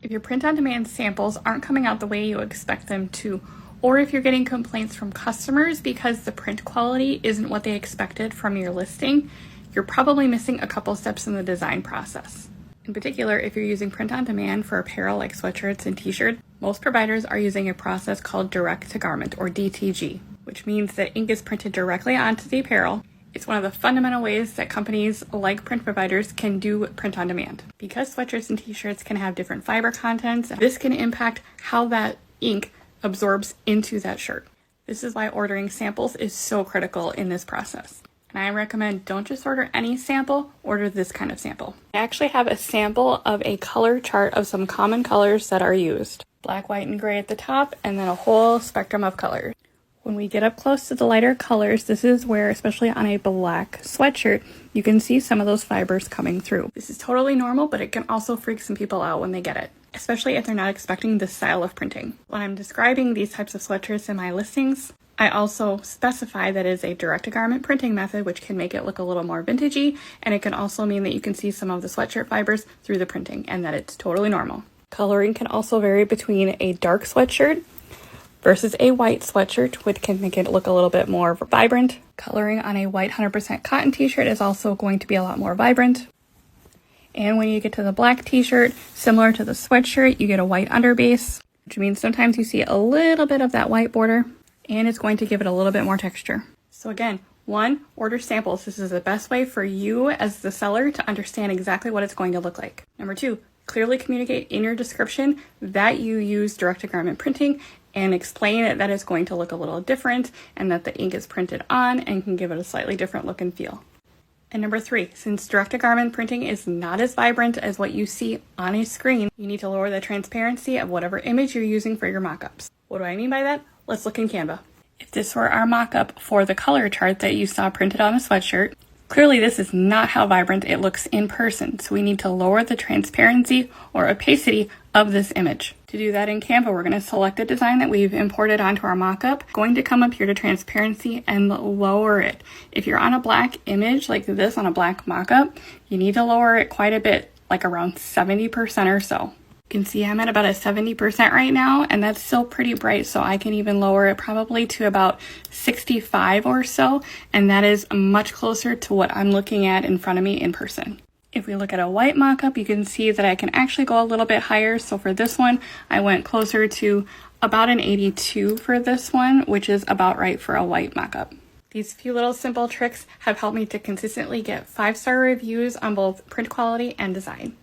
If your print-on-demand samples aren't coming out the way you expect them to, or if you're getting complaints from customers because the print quality isn't what they expected from your listing, you're probably missing a couple steps in the design process. In particular, if you're using print-on-demand for apparel like sweatshirts and t-shirts, most providers are using a process called direct-to-garment, or DTG, which means that ink is printed directly onto the apparel. It's one of the fundamental ways that companies like print providers can do print on demand. Because sweatshirts and t-shirts can have different fiber contents, this can impact how that ink absorbs into that shirt. This is why ordering samples is so critical in this process. And I recommend don't just order any sample, order this kind of sample. I actually have a sample of a color chart of some common colors that are used. Black, white, and gray at the top, and then a whole spectrum of colors. When we get up close to the lighter colors, this is where, especially on a black sweatshirt, you can see some of those fibers coming through. This is totally normal, but it can also freak some people out when they get it, especially if they're not expecting this style of printing. When I'm describing these types of sweatshirts in my listings, I also specify that it is a direct-to-garment printing method, which can make it look a little more vintagey, and it can also mean that you can see some of the sweatshirt fibers through the printing, and that it's totally normal. Coloring can also vary between a dark sweatshirt versus a white sweatshirt, which can make it look a little bit more vibrant. Coloring on a white 100% cotton t-shirt is also going to be a lot more vibrant. And when you get to the black t-shirt, similar to the sweatshirt, you get a white underbase, which means sometimes you see a little bit of that white border, and it's going to give it a little bit more texture. So again, 1, order samples. This is the best way for you as the seller to understand exactly what it's going to look like. Number 2, clearly communicate in your description that you use direct-to-garment printing and explain that it's going to look a little different and that the ink is printed on and can give it a slightly different look and feel. And number 3, since direct-to-garment printing is not as vibrant as what you see on a screen, you need to lower the transparency of whatever image you're using for your mock-ups. What do I mean by that? Let's look in Canva. If this were our mock-up for the color chart that you saw printed on a sweatshirt, clearly this is not how vibrant it looks in person, so we need to lower the transparency or opacity of this image. To do that in Canva, we're going to select a design that we've imported onto our mockup, going to come up here to transparency and lower it. If you're on a black image like this on a black mockup, you need to lower it quite a bit, like around 70% or so. You can see I'm at about a 70% right now, and that's still pretty bright, so I can even lower it probably to about 65 or so, and that is much closer to what I'm looking at in front of me in person. If we look at a white mockup, you can see that I can actually go a little bit higher. So for this one, I went closer to about an 82 for this one, which is about right for a white mockup. These few little simple tricks have helped me to consistently get 5-star reviews on both print quality and design.